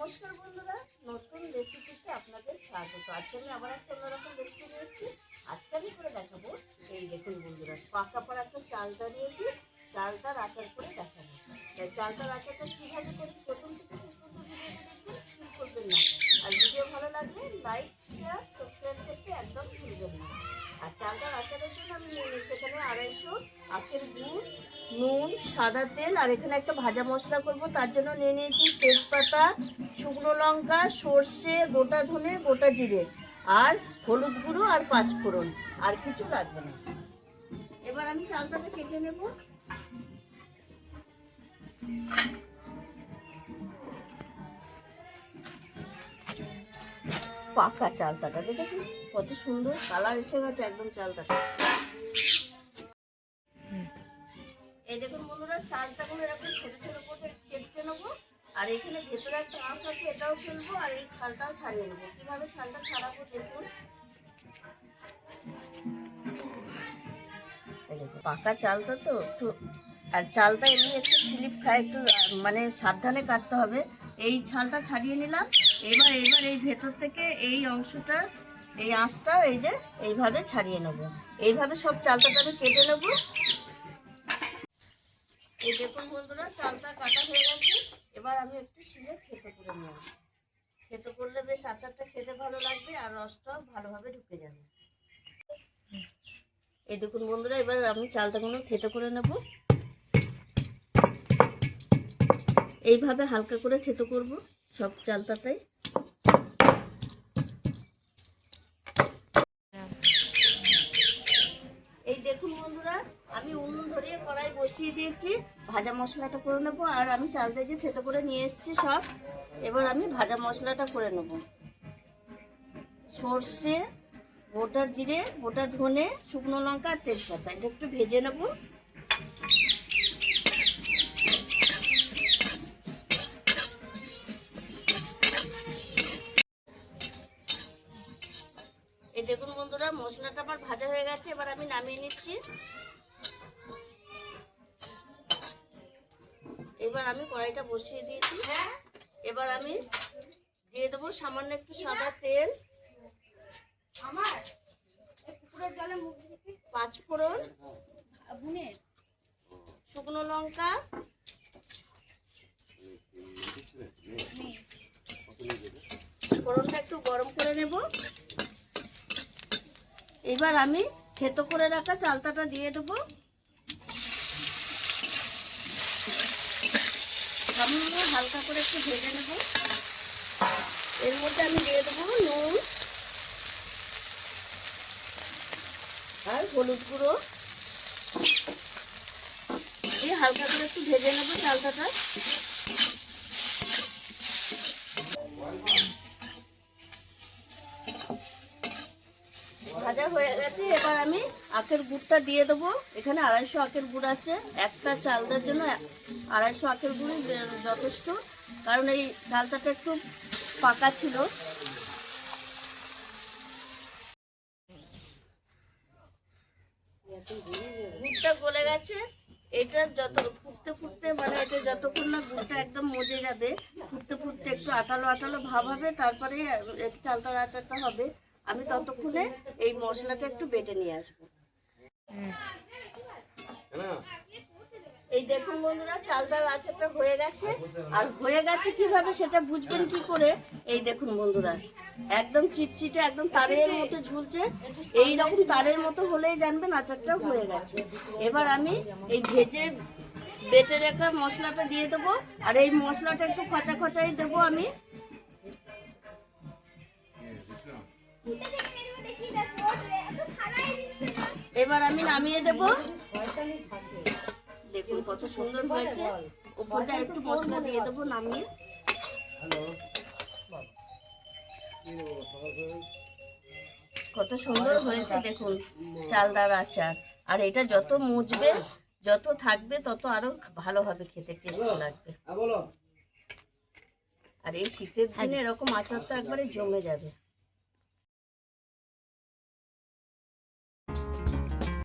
নমস্কার বন্ধুরা, নতুন রেসিপিতে আপনাদের স্বাগত। আজকে আমি আবার একটা অন্যরকম রেসিপি নিয়ে এসেছি। আজকে আমি করে দেখাবো, এই দেখুন বন্ধুরা, পাকা পাড়া একটা চালটা দিয়েছি, চালটার আচার করে দেখাবো। তাই চালটার আচারটা কীভাবে করি প্রথম থেকে শেষ পর্যন্ত ভিডিওটা দেখবেন, স্কিপ করবেন না। আর ভিডিও ভালো লাগলে লাইক, শেয়ার, সাবস্ক্রাইব করতে একদম ভুলবেন না। আর চালটার আচারের জন্য আমি নিয়ে নিচ্ছি এখানে 250 আখের গুড়, নুন, সাদা তেল, আর এখানে একটা ভাজা মশলা করব। তার জন্য নিয়ে নিয়েছি তেজপাতা, শুকনো লঙ্কা, সর্ষে, গোটা ধনে, গোটা জিরে, আর হলুদ গুঁড়ো আর 5 ফোড়ন। আর কিছু লাগবে না। এবার আমি চালটাকে কেটে নেব। পাকা চালটাটা দেখেছি কত সুন্দর কালার এসে গেছে একদম চালটাটা। এই দেখুন বন্ধুরা, চালটাগুলো এরকম ছোট ছোট করে কেটে নেবো। আর এখানে ভেতরে একটা আঁশ আছে, এটাও ফেলবো, আর এই ছালটাও ছাড়িয়ে নেবো। কিভাবে ছালটা ছাড়াবো দেখুন। এই দেখুন পাকা চালটা তো একটু, আর চালটা এমনি একটু স্লিপ খায়, একটু মানে সাবধানে কাটতে হবে। এই ছালটা ছাড়িয়ে নিলাম। এবার এই ভেতর থেকে এই অংশটা, এই আঁশটা এই যে এইভাবে ছাড়িয়ে নেব। এইভাবে সব চালটাকে আমি কেটে নেবো। এই দেখুন বন্ধুরা, চালটা কাটা হয়ে গেছে। এবার আমি একটু শিলে থেতো করে নেব। থেতো করলে বেশ আচারটা খেতে ভালো লাগবে, আর রসটাও ভালোভাবে ঢুকে যাবে। এই দেখুন বন্ধুরা, এবার আমি চালটাগুলো থেতো করে নেব। এইভাবে হালকা করে থেতো করব সব চালটাটাই। এই দেখুন বন্ধুরা, আমি উনুন ধরিয়ে কড়াই বসিয়ে দিয়েছি। ভাজা মশলাটা করে নেবো। আর আমি চালটা যে থেতো করে নিয়ে এসেছি সব, এবার আমি ভাজা মশলাটা করে নেব। সর্ষে, গোটা জিরে, গোটা ধনে, শুকনো লঙ্কা আর তেজপাতা, এটা একটু ভেজে নেব। এই দেখুন বন্ধুরা, মশলাটা আমার ভাজা হয়ে গেছে। এবার আমি নামিয়ে নিচ্ছি। এবার আমি কড়াইটা বসিয়ে দিয়েছি। এবার আমি দিয়ে দেবো সামান্য একটু সাদা তেল, 5 ফোড়ন, শুকনো লঙ্কা, ফোড়নটা একটু গরম করে নেব। এবার আমি থেতো করে রাখা চালটাটা দিয়ে দেবো। সামান্য হালকা করে একটু ভেজে নেব। এর মধ্যে আমি দিয়ে দেবো নুন আর হলুদ গুঁড়ো। এই হালকা করে একটু ভেজে নেব চালটাটা। ভাজা হয়ে গেছে। এবার আমি আখের গুড়টা দিয়ে দেবো। এখানে 250 আখের গুড় আছে। একটা চালটার জন্য 250 আখের গুড়ই যথেষ্ট, কারণ এই চালটাটা একটু পাকা ছিল। গুড়টা গলে গেছে। এটা যত ফুটতে ফুটতে, মানে এটা যতক্ষণ না গুড়টা একদম মজে যাবে, ফুটতে ফুটতে একটু আটালো আটালো ভাব হবে, তারপরে চালটার আচারটা হবে। আমি ততক্ষণে এই মশলাটা একটু বেটে নিয়ে আসবো। এই দেখুন বন্ধুরা, চালটার আচারটা হয়ে গেছে। আর হয়ে গেছে কিভাবে সেটা বুঝবেন কি করে, এই দেখুন বন্ধুরা, একদম চিটচিটে, একদম তারের মতো ঝুলছে। এই রকম তারের মতো হলেই জানবেন আচারটা হয়ে গেছে। এবার আমি এই ভেজে বেটে রাখা মশলাটা দিয়ে দেবো। আর এই মশলাটা একটু খচা খচাই দেবো আমি। এবার আমি নামিয়ে দেব। দেখুন কত সুন্দর হয়েছে। উপরটা একটু মশলা দিয়ে দেবো নামিয়ে। কত সুন্দর হয়েছে দেখুন চালদার আচার। আর এটা যত মুজবে, যত থাকবে, তত আরো ভালো হবে, খেতে টেস্টি লাগবে। আর এই শীতের দিনে এরকম আচার তো একবারে জমে যাবে।